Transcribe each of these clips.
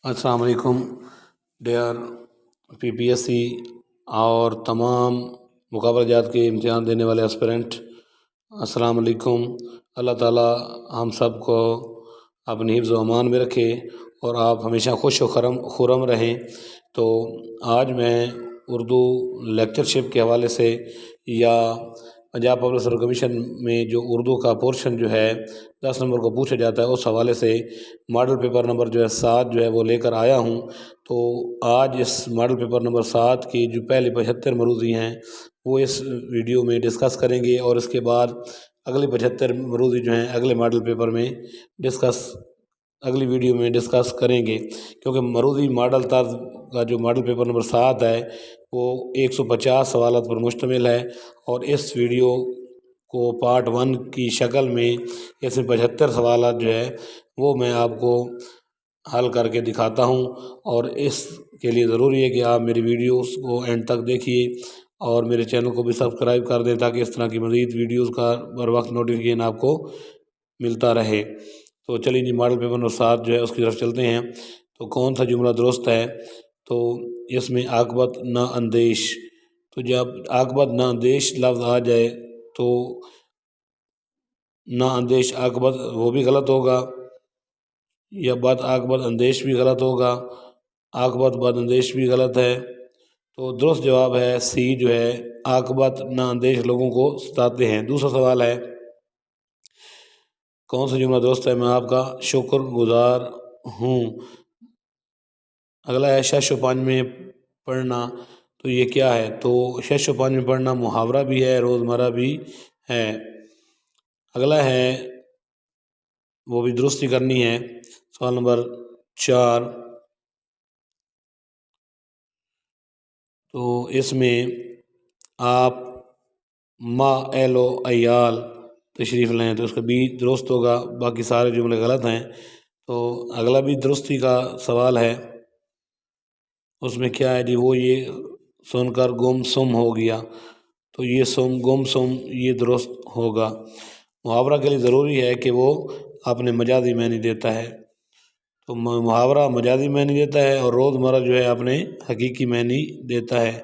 السلام علیکم ڈیئر پی P S C اور تمام مقابلہ جات کے امتحان دینے والے اسپیرنٹ، السلام علیکم۔ اللہ تعالیٰ ہم سب کو اپنی حفظ و امان میں رکھے اور آپ ہمیشہ خوش و خرم رہیں۔ تو آج میں اردو لیکچرشپ کے حوالے سے یا پنجاب پبلک سروس کمیشن میں جو اردو کا پورشن جو ہے 10 نمبر کو پوچھا جاتا ہے، اس حوالے سے ماڈل پیپر نمبر 7 وہ لے کر آیا ہوں۔ تو آج اس ماڈل پیپر نمبر 7 کی جو پہلی 75 مروزی ہیں وہ اس ویڈیو میں ڈسکس کریں گے، اور اس کے بعد اگلی 75 مروزی جو ہیں اگلے ماڈل پیپر میں اگلی ویڈیو میں ڈسکس کریں گے، کیونکہ مروزی ماڈل طرز کا جو ماڈل پیپر نمبر 7 ہے وہ 150 سوالات پر مشتمل ہے، اور اس ویڈیو کو پارٹ 1 کی شکل میں اس میں 75 سوالات جو ہے وہ میں آپ کو حل کر کے دکھاتا ہوں، اور اس کے لیے ضروری ہے کہ آپ میری ویڈیوز کو اینڈ تک دیکھیے اور میرے چینل کو بھی سبسکرائب کر دیں تاکہ اس طرح کی مزید ویڈیوز کا بر وقت نوٹیفیکیشن آپ کو ملتا رہے۔ تو چلیے جی، ماڈل پیپر نمبر 7 جو ہے اس کی طرف چلتے ہیں۔ تو کون سا جملہ درست ہے؟ تو اس میں عاقبت نہ اندیش، تو جب عاقبت نہ اندیش لفظ آ جائے تو نہ اندیش عاقبت وہ بھی غلط ہوگا، یا بد عاقبت اندیش بھی غلط ہوگا، عاقبت بد اندیش بھی غلط ہے۔ تو درست جواب ہے سی جو ہے، عاقبت نہ اندیش لوگوں کو ستاتے ہیں۔ دوسرا سوال ہے، کون سا جملہ درست ہے؟ میں آپ کا شکر گزار ہوں۔ اگلا ہے شش و پانچ میں پڑھنا، تو یہ کیا ہے؟ تو شش و پانچ میں پڑھنا محاورہ بھی ہے، روزمرہ بھی ہے۔ اگلا ہے، وہ بھی درستی کرنی ہے، سوال نمبر 4۔ تو اس میں آپ ما ایلو ایال تشریف لیں، تو اس کا بھی درست ہوگا، باقی سارے جملے غلط ہیں۔ تو اگلا بھی درستی کا سوال ہے، اس میں کیا ہے جی؟ وہ یہ سن کر گم سم ہو گیا، تو یہ گم سم یہ درست ہوگا۔ محاورہ کے لیے ضروری ہے کہ وہ اپنے مجازی معنی دیتا ہے، تو محاورہ مجازی معنی دیتا ہے، اور روزمرہ جو ہے اپنے حقیقی معنی دیتا ہے۔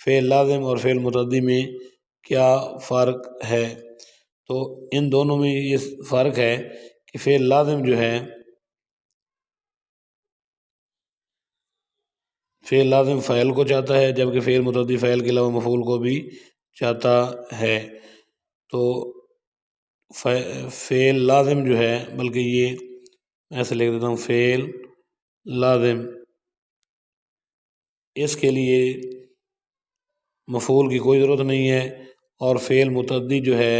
فعل لازم اور فعل متعدی میں کیا فرق ہے؟ تو ان دونوں میں یہ فرق ہے کہ فعل لازم جو ہے، فعل لازم فعل کو چاہتا ہے، جبکہ فعل متعدی فعل کے علاوہ مفعول کو بھی چاہتا ہے۔ تو فعل لازم جو ہے، بلکہ یہ ایسے لکھ دیتا ہوں، فعل لازم، اس کے لیے مفعول کی کوئی ضرورت نہیں ہے، اور فعل متعدی جو ہے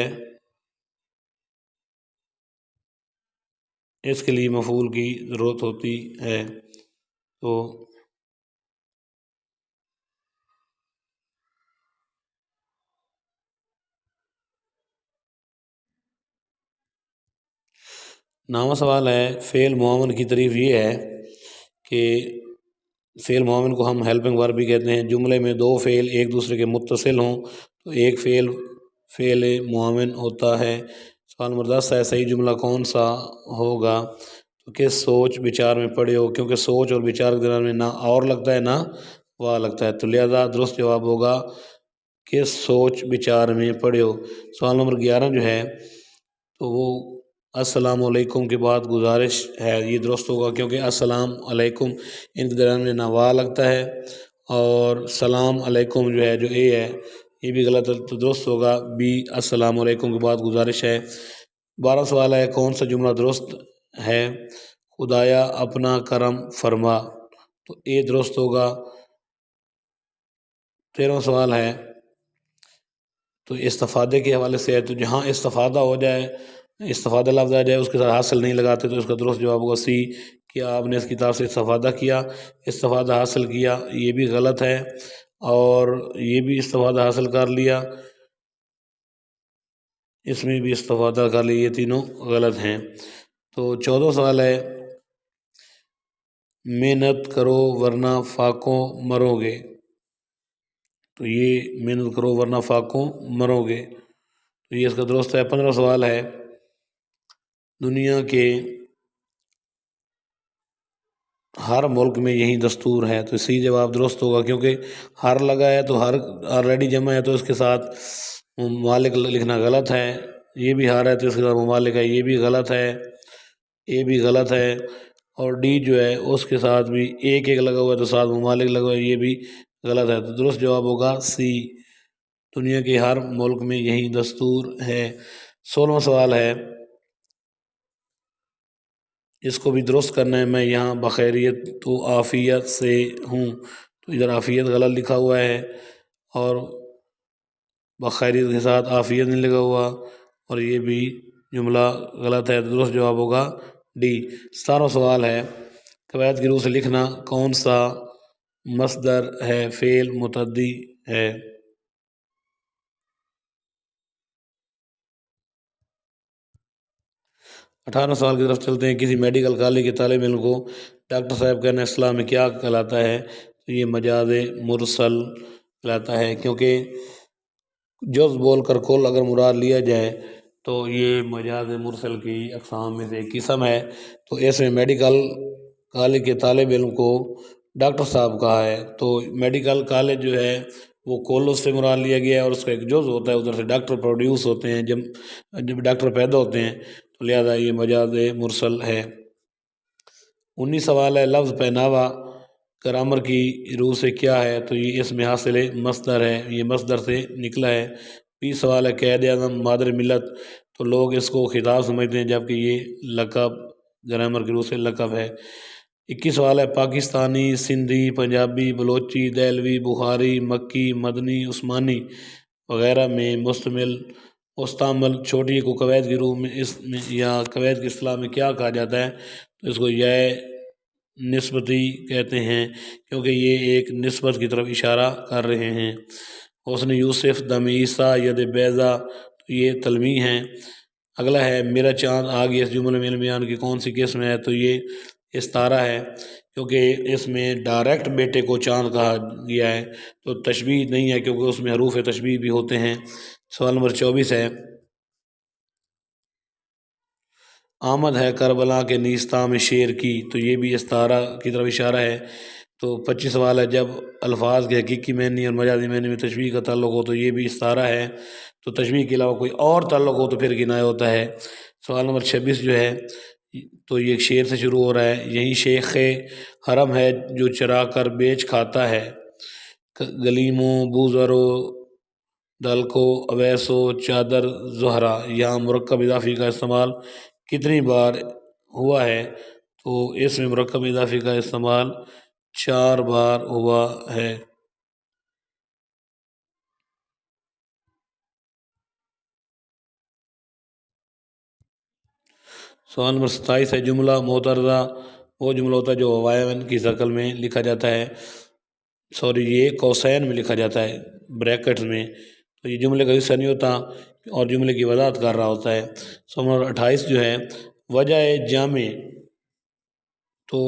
اس کے لیے مفعول کی ضرورت ہوتی ہے۔ تو نامہ سوال ہے، فعل معاون کی تعریف یہ ہے کہ فعل معاون کو ہم ہیلپنگ ورب بھی کہتے ہیں۔ جملے میں دو فعل ایک دوسرے کے متصل ہوں تو ایک فعل معاون ہوتا ہے۔ سوال نمبر 10 ہے، صحیح جملہ کون سا ہوگا؟ تو کس سوچ بچار میں پڑے ہو، کیونکہ سوچ اور بچار کے درمیان میں نہ اور لگتا ہے نہ وا لگتا ہے، تو لہذا درست جواب ہوگا کس سوچ بچار میں پڑے ہو۔ سوال نمبر 11 جو ہے، تو وہ السلام علیکم کے بعد گزارش ہے، یہ درست ہوگا، کیونکہ السلام علیکم ان کے درمیان میں نہ وا لگتا ہے، اور سلام علیکم جو ہے، جو اے ہے، یہ بھی غلط ہے، تو درست ہوگا بی، السلام علیکم کے بعد گزارش ہے۔ 12 سوال ہے، کون سا جملہ درست ہے؟ خدایا اپنا کرم فرما، تو اے درست ہوگا۔ 13واں سوال ہے، تو استفادے کے حوالے سے ہے، تو جہاں استفادہ ہو جائے، استفادہ لفظ آ جائے، اس کے ساتھ حاصل نہیں لگاتے، تو اس کا درست جواب ہوگا سی، کہ آپ نے اس کتاب سے استفادہ کیا، استفادہ حاصل کیا، یہ بھی غلط ہے، اور یہ بھی استفادہ حاصل کر لیا، اس میں بھی استفادہ کر لیا، یہ تینوں غلط ہیں۔ تو 14 سوال ہے، محنت کرو ورنہ فاقوں مرو گے، تو یہ محنت کرو ورنہ فاقوں مرو گے، تو یہ اس کا درست ہے۔ 15 سوال ہے، دنیا کے ہر ملک میں یہی دستور ہے، تو صحیح جواب درست ہوگا، کیونکہ ہر لگا ہے تو ہر آلریڈی جمع ہے، تو اس کے ساتھ ممالک لکھنا غلط ہے۔ یہ بھی ہر ہے تو اس کے ساتھ ممالک ہے، یہ بھی غلط ہے، یہ بھی غلط ہے۔ اور ڈی جو ہے اس کے ساتھ بھی ایک ایک لگا ہوا ہے تو ساتھ ممالک لگا ہوا ہے، یہ بھی غلط ہے، تو درست جواب ہوگا سی، دنیا کے ہر ملک میں یہی دستور ہے۔ 16واں سوال ہے، اس کو بھی درست کرنا ہے۔ میں یہاں بخیریت تو عافیت سے ہوں، تو ادھر عافیت غلط لکھا ہوا ہے، اور بخیریت کے ساتھ عافیت نہیں لگا ہوا، اور یہ بھی جملہ غلط ہے، تو درست جواب ہوگا ڈی۔ 17واں سوال ہے، قواعد کی روح سے لکھنا کون سا مصدر ہے، فعل متعدی ہے؟ 18 سوال کی طرف چلتے ہیں۔ کسی میڈیکل کالج کے طالب علم کو ڈاکٹر صاحب کہنا اصطلاح میں کیا کہلاتا ہے؟ تو یہ مجاز مرسل کہلاتا ہے، کیونکہ جز بول کر کل اگر مراد لیا جائے تو یہ مجاز مرسل کی اقسام میں سے ایک قسم ہے۔ تو اس میں میڈیکل کالج کے طالب علم کو ڈاکٹر صاحب کہا ہے، تو میڈیکل کالج جو ہے وہ کل اس سے مراد لیا گیا ہے، اور اس کا ایک جز ہوتا ہے، ادھر سے ڈاکٹر پروڈیوس ہوتے ہیں، جب ڈاکٹر پیدا ہوتے ہیں، تو لہذا یہ مجاز مرسل ہے۔ 19 سوال ہے، لفظ پہناوا گرامر کی روح سے کیا ہے؟ تو یہ اس میں حاصل مصدر ہے، یہ مصدر سے نکلا ہے۔ 20 سوال ہے، قائد اعظم مادر ملت، تو لوگ اس کو خطاب سمجھتے ہیں، جبکہ یہ لقب گرامر کی روح سے لقب ہے۔ 21 سوال ہے، پاکستانی، سندھی، پنجابی، بلوچی، دہلوی، بخاری، مکی، مدنی، عثمانی وغیرہ میں مستعمل چھوٹی کو قواعد کی روح میں یا قواعد کی اصطلاح میں کیا کہا جاتا ہے؟ تو اس کو یہ نسبتی کہتے ہیں، کیونکہ یہ ایک نسبت کی طرف اشارہ کر رہے ہیں۔ حسن یوسف، دم عیسیٰ، ید بیضا، تو یہ تلمیح ہیں۔ اگلا ہے، میرا چاند آ گیا، اس جملے میں علم بیان کی کون سی قسم ہے؟ تو یہ استعارہ ہے، کیونکہ اس میں ڈائریکٹ بیٹے کو چاند کہا گیا ہے، تو تشبیہ نہیں ہے، کیونکہ اس میں حروف تشبیہ بھی ہوتے ہیں۔ سوال نمبر 24 ہے، آمد ہے کربلا کے نیستاں میں شیر کی، تو یہ بھی استعارہ کی طرف اشارہ ہے۔ تو 25 سوال ہے، جب الفاظ کے حقیقی معنی اور مجازی معنی میں تشبیہ کا تعلق ہو تو یہ بھی استعارہ ہے، تو تشبیہ کے علاوہ کوئی اور تعلق ہو تو پھر کنایہ ہوتا ہے۔ سوال نمبر 26 جو ہے تو یہ ایک شعر سے شروع ہو رہا ہے، یہی شیخ حرم ہے جو چرا کر بیچ کھاتا ہے، گلیموں بوزرو دلکو اویسو چادر زہرا۔ یہاں مرکب اضافی کا استعمال کتنی بار ہوا ہے؟ تو اس میں مرکب اضافی کا استعمال 4 بار ہوا ہے۔ سوال نمبر 27 ہے، جملہ معترضہ وہ جملہ ہوتا ہے جو وائن کی شکل میں لکھا جاتا ہے، یہ قوسین میں لکھا جاتا ہے، بریکٹس میں، تو یہ جملے کا حصہ نہیں ہوتا اور جملے کی وضاحت کر رہا ہوتا ہے۔ سوال نمبر 28 جو ہے، وجہ جامع تو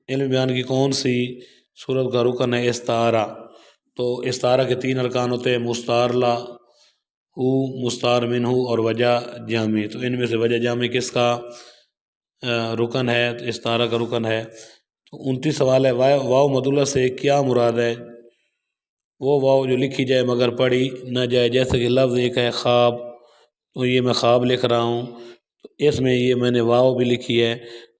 علم بیان کی کون سی صورت کا رکن ہے؟ استعارہ، تو استعارہ کے 3 ارکان ہوتے ہیں، مستعار لا ہو، مستعار منہ اور وجہ جامع، تو ان میں سے وجہ جامع کس کا رکن ہے؟ تو استعارہ کا رکن ہے۔ تو 29 سوال ہے، واو مدولہ سے کیا مراد ہے؟ وہ واو جو لکھی جائے مگر پڑھی نہ جائے، جیسے کہ لفظ ایک ہے خواب، تو یہ میں خواب لکھ رہا ہوں، تو اس میں یہ میں نے واو بھی لکھی ہے،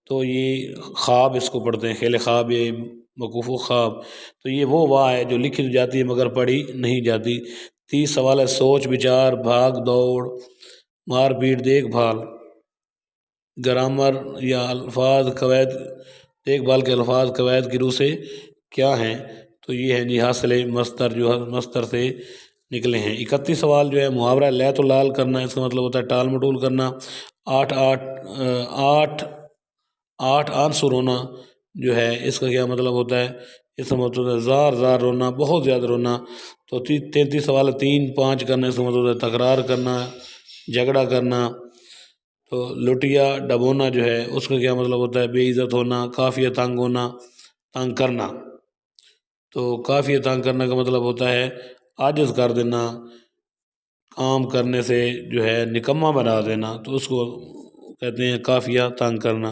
تو یہ خواب اس کو پڑھتے ہیں، خیل خواب، یہ موقوف خواب، تو یہ وہ وا ہے جو لکھی تو جاتی ہے مگر پڑھی نہیں جاتی۔ 30 سوال ہے، سوچ بچار، بھاگ دوڑ، مار پیٹ، دیکھ بھال، گرامر یا الفاظ قواعد، دیکھ بھال کے الفاظ قواعد کی روح سے کیا ہیں؟ تو یہ ہیں جی حاصل مصدر، جو مصدر سے نکلے ہیں۔ 31 سوال جو ہے، محاورہ لیت و لال کرنا، اس کا مطلب ہوتا ہے ٹال مٹول کرنا، آٹھ عنصر ہونا جو ہے اس کا کیا مطلب ہوتا ہے؟ اس کا مطلب ہوتا ہے زار زار رونا، بہت زیادہ رونا۔ تو 33 سوال ہے، 3 5 کرنا، اس کا مطلب ہوتا ہے تکرار کرنا، جھگڑا کرنا۔ تو لٹیا ڈبونا جو ہے اس کا کیا مطلب ہوتا ہے؟ بے عزت ہونا، قافیہ تنگ ہونا، تنگ کرنا۔ تو قافیہ تنگ کرنا کا مطلب ہوتا ہے عاجز کر دینا، کام کرنے سے جو ہے نکما بنا دینا، تو اس کو کہتے ہیں قافیہ تنگ کرنا۔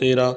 13